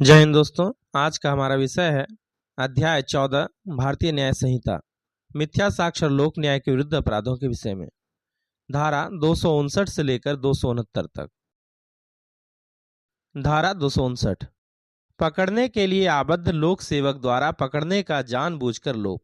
जय हिंद दोस्तों। आज का हमारा विषय है अध्याय 14 भारतीय न्याय संहिता, मिथ्या साक्ष्य और लोक न्याय के विरुद्ध अपराधों के विषय में। धारा 259 से लेकर 269 तक। धारा 259, पकड़ने के लिए आबद्ध लोक सेवक द्वारा पकड़ने का जानबूझकर लोप।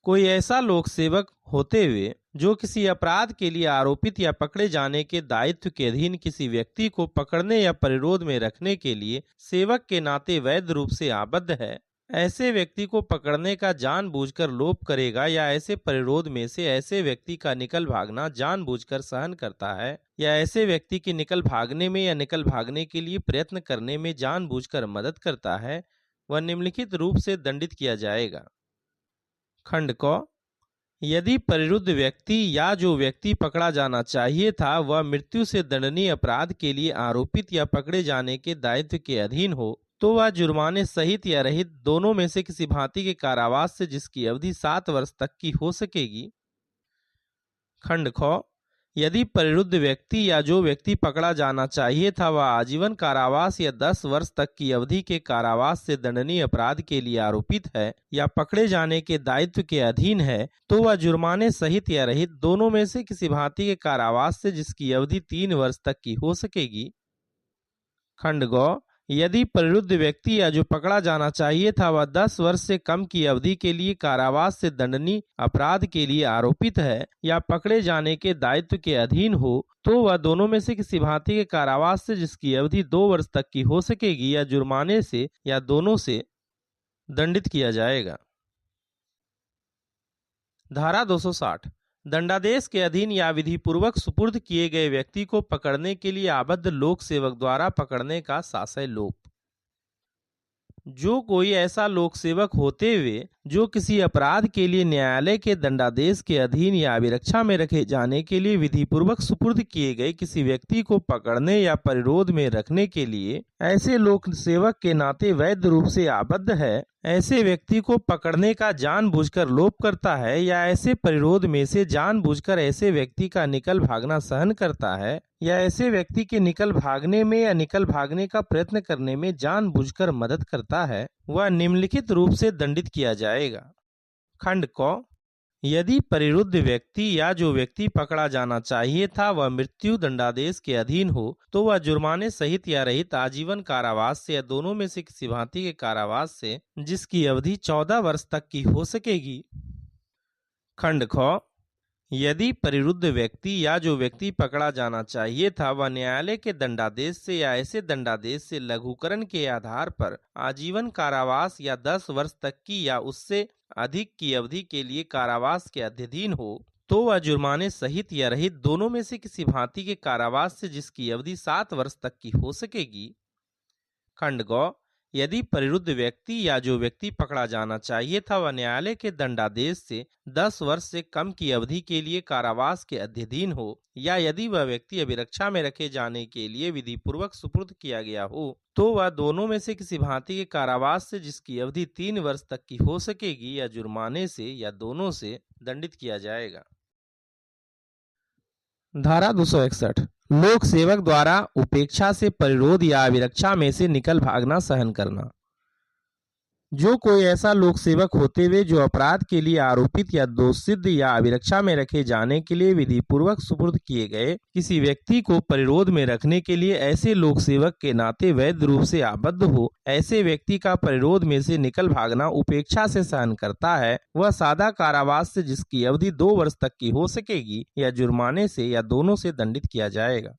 कोई ऐसा लोक सेवक होते हुए जो किसी अपराध के लिए आरोपित या पकड़े जाने के दायित्व के अधीन किसी व्यक्ति को पकड़ने या परिरोध में रखने के लिए सेवक के नाते वैध रूप से आबद्ध है, ऐसे व्यक्ति को पकड़ने का जानबूझकर लोप करेगा या ऐसे परिरोध में से ऐसे व्यक्ति का निकल भागना जानबूझकर सहन करता है या ऐसे व्यक्ति के निकल भागने में या निकल भागने के लिए प्रयत्न करने में जानबूझकर मदद करता है, वह निम्नलिखित रूप से दंडित किया जाएगा। खंड क, यदि परिरुद्ध व्यक्ति या जो व्यक्ति पकड़ा जाना चाहिए था वह मृत्यु से दंडनीय अपराध के लिए आरोपित या पकड़े जाने के दायित्व के अधीन हो तो वह जुर्माने सहित या रहित दोनों में से किसी भांति के कारावास से जिसकी अवधि 7 वर्ष तक की हो सकेगी। खंड ख, यदि परिरुद्ध व्यक्ति या जो व्यक्ति पकड़ा जाना चाहिए था वह आजीवन कारावास या 10 वर्ष तक की अवधि के कारावास से दंडनीय अपराध के लिए आरोपित है या पकड़े जाने के दायित्व के अधीन है तो वह जुर्माने सहित या रहित दोनों में से किसी भांति के कारावास से जिसकी अवधि 3 वर्ष तक की हो सकेगी। खंड ग, यदि परिरुद्ध व्यक्ति या जो पकड़ा जाना चाहिए था वह 10 वर्ष से कम की अवधि के लिए कारावास से दंडनीय अपराध के लिए आरोपित है या पकड़े जाने के दायित्व के अधीन हो तो वह दोनों में से किसी भांति के कारावास से जिसकी अवधि 2 वर्ष तक की हो सकेगी या जुर्माने से या दोनों से दंडित किया जाएगा। धारा 260, दंडादेश के अधीन या विधि पूर्वक सुपुर्द किए गए व्यक्ति को पकड़ने के लिए आबद्ध लोक सेवक द्वारा पकड़ने का साशय लोप। जो कोई ऐसा लोक सेवक होते हुए जो किसी अपराध के लिए न्यायालय के दंडादेश के अधीन या अभिरक्षा में रखे जाने के लिए विधि पूर्वक सुपुर्द किए गए किसी व्यक्ति को पकड़ने या परिरोध में रखने के लिए ऐसे लोक सेवक के नाते वैध रूप से आबद्ध है, ऐसे व्यक्ति को पकड़ने का जानबूझकर लोप करता है या ऐसे परिरोध में से जानबूझकर ऐसे व्यक्ति का निकल भागना सहन करता है या ऐसे व्यक्ति के निकल भागने में या निकल भागने का प्रयत्न करने में जानबूझकर मदद करता है, वह निम्नलिखित रूप से दंडित किया जाएगा। खंड क, यदि परिरुद्ध व्यक्ति या जो व्यक्ति पकड़ा जाना चाहिए था वह मृत्यु दंडादेश के अधीन हो तो वह जुर्माने सहित या रहित आजीवन कारावास से या दोनों में से किसी भांति के कारावास से जिसकी अवधि 14 वर्ष तक की हो सकेगी। खंड ख, यदि परिरुद्ध व्यक्ति या जो व्यक्ति पकड़ा जाना चाहिए था वह न्यायालय के दंडादेश से या ऐसे दंडादेश से लघुकरण के आधार पर आजीवन कारावास या 10 वर्ष तक की या उससे अधिक की अवधि के लिए कारावास के अधीन हो तो वह जुर्माने सहित या रहित दोनों में से किसी भांति के कारावास से जिसकी अवधि 7 वर्ष तक की हो सकेगी। खंड ग, यदि परिरुद्ध व्यक्ति या जो व्यक्ति पकड़ा जाना चाहिए था वह न्यायालय के दंडादेश से 10 वर्ष से कम की अवधि के लिए कारावास के अधीन हो या यदि वह व्यक्ति अभिरक्षा में रखे जाने के लिए विधि पूर्वक सुपुर्द किया गया हो तो वह दोनों में से किसी भांति के कारावास से जिसकी अवधि 3 वर्ष तक की हो सकेगी या जुर्माने से या दोनों से दंडित किया जाएगा। धारा 261, लोक सेवक द्वारा उपेक्षा से परिरोध या अभिरक्षा में से निकल भागना सहन करना। जो कोई ऐसा लोक सेवक होते हुए जो अपराध के लिए आरोपित या दोषसिद्ध या अभिरक्षा में रखे जाने के लिए विधि पूर्वक सुपुर्द किए गए किसी व्यक्ति को परिरोध में रखने के लिए ऐसे लोक सेवक के नाते वैध रूप से आबद्ध हो, ऐसे व्यक्ति का परिरोध में से निकल भागना उपेक्षा से सहन करता है, वह सादा कारावास से जिसकी अवधि 2 वर्ष तक की हो सकेगी या जुर्माने से या दोनों से दंडित किया जाएगा।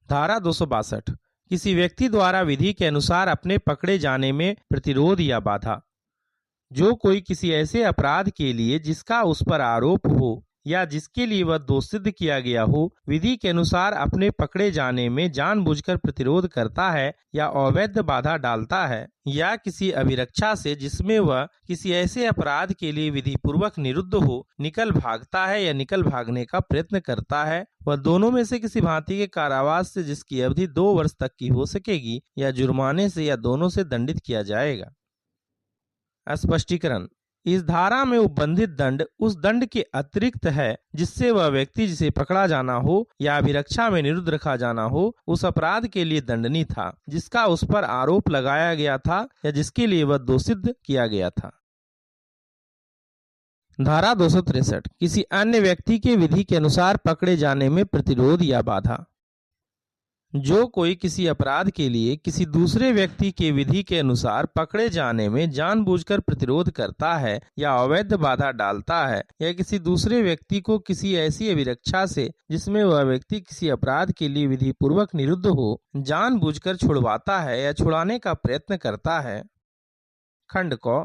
धारा 262, किसी व्यक्ति द्वारा विधि के अनुसार अपने पकड़े जाने में प्रतिरोध या बाधा। जो कोई किसी ऐसे अपराध के लिए जिसका उस पर आरोप हो या जिसके लिए वह दोषसिद्ध किया गया हो विधि के अनुसार अपने पकड़े जाने में जानबूझकर प्रतिरोध करता है या अवैध बाधा डालता है या किसी अभिरक्षा से जिसमें वह किसी ऐसे अपराध के लिए विधि पूर्वक निरुद्ध हो निकल भागता है या निकल भागने का प्रयत्न करता है, वह दोनों में से किसी भांति के कारावास से जिसकी अवधि 2 वर्ष तक की हो सकेगी या जुर्माने से या दोनों से दंडित किया जाएगा। स्पष्टीकरण, इस धारा में उपबंधित दंड उस दंड के अतिरिक्त है जिससे वह व्यक्ति जिसे पकड़ा जाना हो या अभिरक्षा में निरुद्ध रखा जाना हो उस अपराध के लिए दंडनीय था जिसका उस पर आरोप लगाया गया था या जिसके लिए वह दोषित किया गया था। धारा 263 किसी अन्य व्यक्ति के विधि के अनुसार पकड़े जाने में प्रतिरोध या बाधा। जो कोई किसी अपराध के लिए किसी दूसरे व्यक्ति के विधि के अनुसार पकड़े जाने में जानबूझकर प्रतिरोध करता है या अवैध बाधा डालता है या किसी दूसरे व्यक्ति को किसी ऐसी अभिरक्षा से जिसमें वह व्यक्ति किसी अपराध के लिए विधि पूर्वक निरुद्ध हो जानबूझकर छुड़वाता है या छुड़ाने का प्रयत्न करता है। खंड क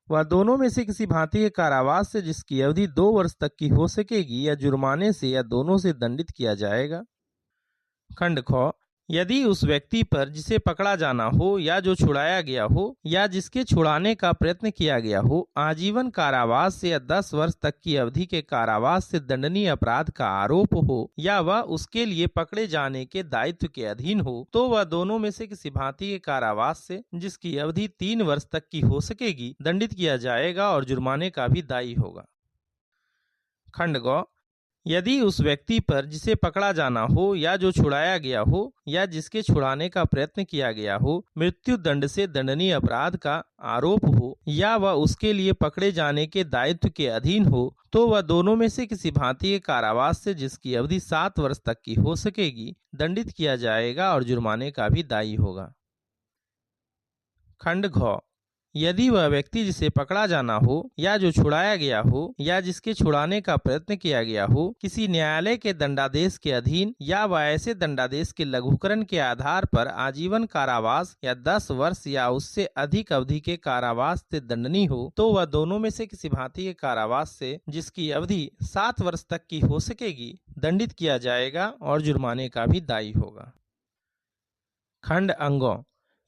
वह दोनों में से किसी भांति के कारावास से जिसकी अवधि 2 वर्ष तक की हो सकेगी या जुर्माने से या दोनों से दंडित किया जाएगा। खंड ख यदि उस व्यक्ति पर जिसे पकड़ा जाना हो या जो छुड़ाया गया हो या जिसके छुड़ाने का प्रयत्न किया गया हो आजीवन कारावास से या 10 वर्ष तक की अवधि के कारावास से दंडनीय अपराध का आरोप हो या वह उसके लिए पकड़े जाने के दायित्व के अधीन हो तो वह दोनों में से किसी भांति के कारावास से जिसकी अवधि 3 वर्ष तक की हो सकेगी दंडित किया जाएगा और जुर्माने का भी दायी होगा। खंड ग यदि उस व्यक्ति पर जिसे पकड़ा जाना हो या जो छुड़ाया गया हो या जिसके छुड़ाने का प्रयत्न किया गया हो मृत्यु दंड से दंडनीय अपराध का आरोप हो या वह उसके लिए पकड़े जाने के दायित्व के अधीन हो तो वह दोनों में से किसी भांति के कारावास से जिसकी अवधि 7 वर्ष तक की हो सकेगी दंडित किया जाएगा और जुर्माने का भी दायी होगा। खंड घ यदि वह व्यक्ति जिसे पकड़ा जाना हो या जो छुड़ाया गया हो या जिसके छुड़ाने का प्रयत्न किया गया हो किसी न्यायालय के दंडादेश के अधीन या वह ऐसे दंडादेश के लघुकरण के आधार पर आजीवन कारावास या 10 वर्ष या उससे अधिक अवधि के कारावास से दंडनीय हो तो वह दोनों में से किसी भांति के कारावास से जिसकी अवधि 7 वर्ष तक की हो सकेगी दंडित किया जाएगा और जुर्माने का भी दायी होगा। खंड अंगों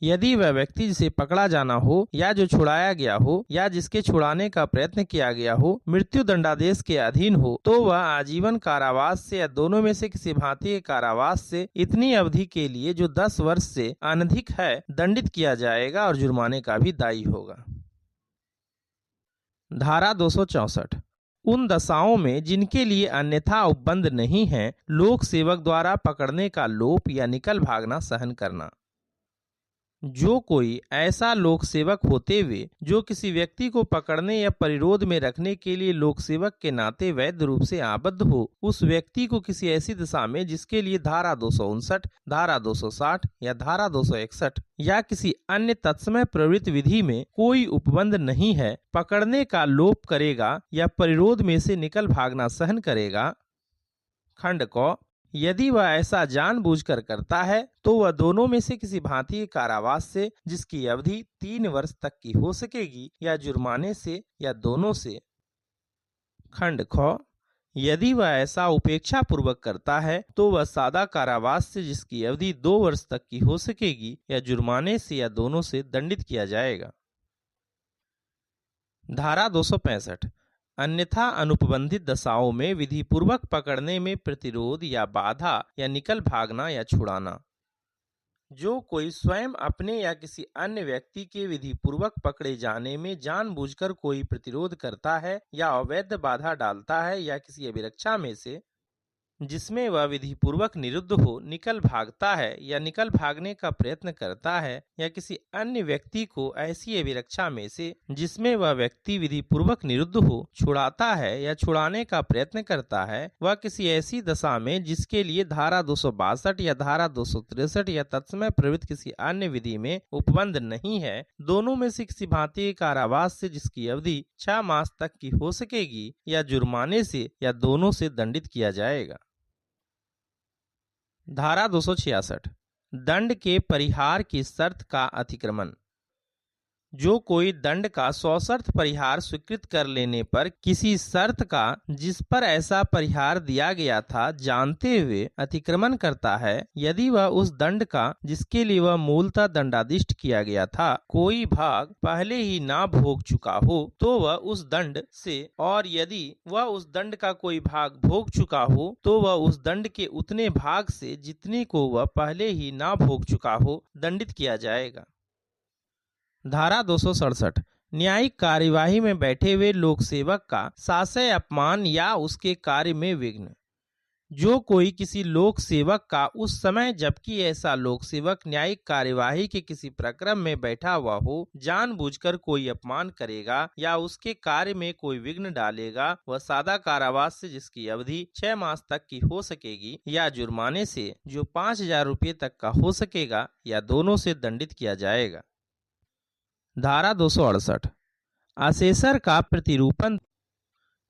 यदि वह व्यक्ति जिसे पकड़ा जाना हो या जो छुड़ाया गया हो या जिसके छुड़ाने का प्रयत्न किया गया हो मृत्यु दंडादेश के अधीन हो तो वह आजीवन कारावास से या दोनों में से किसी भांति के कारावास से इतनी अवधि के लिए जो 10 वर्ष से अनधिक है दंडित किया जाएगा और जुर्माने का भी दायी होगा। धारा 264 उन दशाओं में जिनके लिए अन्यथा उपबंध नहीं है लोक सेवक द्वारा पकड़ने का लोप या निकल भागना सहन करना। जो कोई ऐसा लोक सेवक होते हुए जो किसी व्यक्ति को पकड़ने या परिरोध में रखने के लिए लोक सेवक के नाते वैध रूप से आबद्ध हो उस व्यक्ति को किसी ऐसी दशा में जिसके लिए धारा 259, धारा 260 या धारा 261 या किसी अन्य तत्समय प्रवृत्त विधि में कोई उपबंध नहीं है पकड़ने का लोप करेगा या परिरोध में से निकल भागना सहन करेगा। खंड क यदि वह ऐसा जानबूझकर करता है तो वह दोनों में से किसी भांति के कारावास से जिसकी अवधि 3 वर्ष तक की हो सकेगी या जुर्माने से या दोनों से। खंड ख यदि वह ऐसा उपेक्षा पूर्वक करता है तो वह सादा कारावास से जिसकी अवधि 2 वर्ष तक की हो सकेगी या जुर्माने से या दोनों से दंडित किया जाएगा। धारा 265 अन्यथा अनुपबंधित दशाओं में विधि पूर्वक पकड़ने में प्रतिरोध या बाधा या निकल भागना या छुड़ाना। जो कोई स्वयं अपने या किसी अन्य व्यक्ति के विधि पूर्वक पकड़े जाने में जानबूझकर कोई प्रतिरोध करता है या अवैध बाधा डालता है या किसी अभिरक्षा में से जिसमें वह विधि पूर्वक निरुद्ध हो निकल भागता है या निकल भागने का प्रयत्न करता है या किसी अन्य व्यक्ति को ऐसी अभिरक्षा में से जिसमें वह व्यक्ति विधि पूर्वक निरुद्ध हो छुड़ाता है या छुड़ाने का प्रयत्न करता है वह किसी ऐसी दशा में जिसके लिए धारा 262 या धारा 263 या तत्समय प्रवृत्त किसी अन्य विधि में उपबंध नहीं है दोनों में से किसी भांति के कारावास से जिसकी अवधि 6 मास तक की हो सकेगी या जुर्माने से या दोनों से दंडित किया जाएगा। धारा 266 दंड के परिहार की शर्त का अतिक्रमण। जो कोई दंड का सशर्त परिहार स्वीकृत कर लेने पर किसी शर्त का जिस पर ऐसा परिहार दिया गया था जानते हुए अतिक्रमण करता है यदि वह उस दंड का जिसके लिए वह मूलतः दंडादिष्ट किया गया था कोई भाग पहले ही ना भोग चुका हो तो वह उस दंड से और यदि वह उस दंड का कोई भाग भोग चुका हो तो वह उस दंड के उतने भाग से जितने को वह पहले ही ना भोग चुका हो दंडित किया जाएगा। धारा 267 न्यायिक कार्यवाही में बैठे हुए लोक सेवक का शासय अपमान या उसके कार्य में विघ्न। जो कोई किसी लोक सेवक का उस समय जबकि ऐसा लोक सेवक न्यायिक कार्यवाही के किसी प्रक्रम में बैठा हुआ हो जानबूझकर कोई अपमान करेगा या उसके कार्य में कोई विघ्न डालेगा, वह सादा कारावास से जिसकी अवधि 6 मास तक की हो सकेगी या जुर्माने से जो 5,000 रुपये तक का हो सकेगा या दोनों से दंडित किया जाएगा। धारा 268 असेसर का प्रतिरूपण।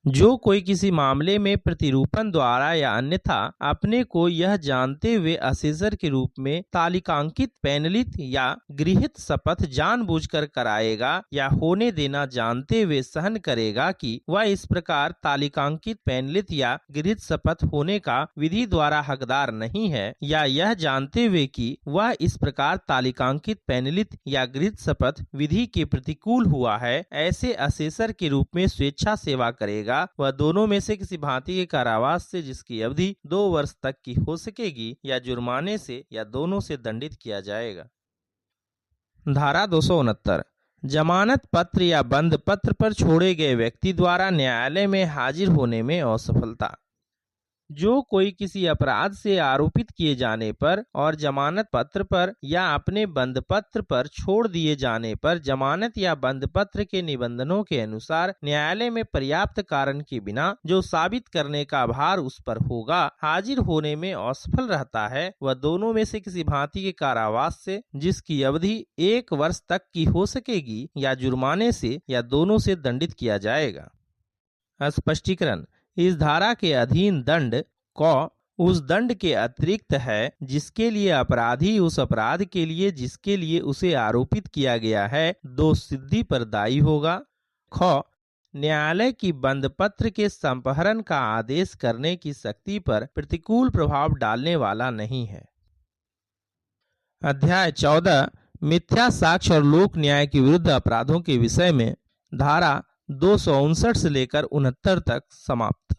जो कोई किसी मामले में प्रतिरूपण द्वारा या अन्यथा अपने को यह जानते हुए असेसर के रूप में तालिकांकित पैनलित या गृहीत शपथ जानबूझकर कराएगा या होने देना जानते हुए सहन करेगा कि वह इस प्रकार तालिकांकित पैनलित या गृहीत शपथ होने का विधि द्वारा हकदार नहीं है, या यह जानते हुए कि वह इस प्रकार तालिकांकित पैनलित या गृहीत शपथ विधि के प्रतिकूल हुआ है, ऐसे असेसर के रूप में स्वेच्छा सेवा करेगा, वह दोनों में से किसी भांति के कारावास से जिसकी अवधि 2 वर्ष तक की हो सकेगी या जुर्माने से या दोनों से दंडित किया जाएगा। धारा 269 जमानत पत्र या बंद पत्र पर छोड़े गए व्यक्ति द्वारा न्यायालय में हाजिर होने में असफलता। जो कोई किसी अपराध से आरोपित किए जाने पर और जमानत पत्र पर या अपने बंद पत्र पर छोड़ दिए जाने पर जमानत या बंद पत्र के निबंधनों के अनुसार न्यायालय में पर्याप्त कारण के बिना जो साबित करने का भार उस पर होगा हाजिर होने में असफल रहता है, वह दोनों में से किसी भांति के कारावास से जिसकी अवधि 1 वर्ष तक की हो सकेगी या जुर्माने से या दोनों से दंडित किया जाएगा। स्पष्टीकरण। इस धारा के अधीन दंड क उस दंड के अतिरिक्त है जिसके लिए अपराधी उस अपराध के लिए जिसके लिए उसे आरोपित किया गया है दोष सिद्धि पर दायी होगा। ख न्यायालय की बंद पत्र के संपहरण का आदेश करने की शक्ति पर प्रतिकूल प्रभाव डालने वाला नहीं है। अध्याय 14 मिथ्या साक्ष्य और लोक न्याय के विरुद्ध अपराधों के विषय में धारा 259 से लेकर 69 तक समाप्त।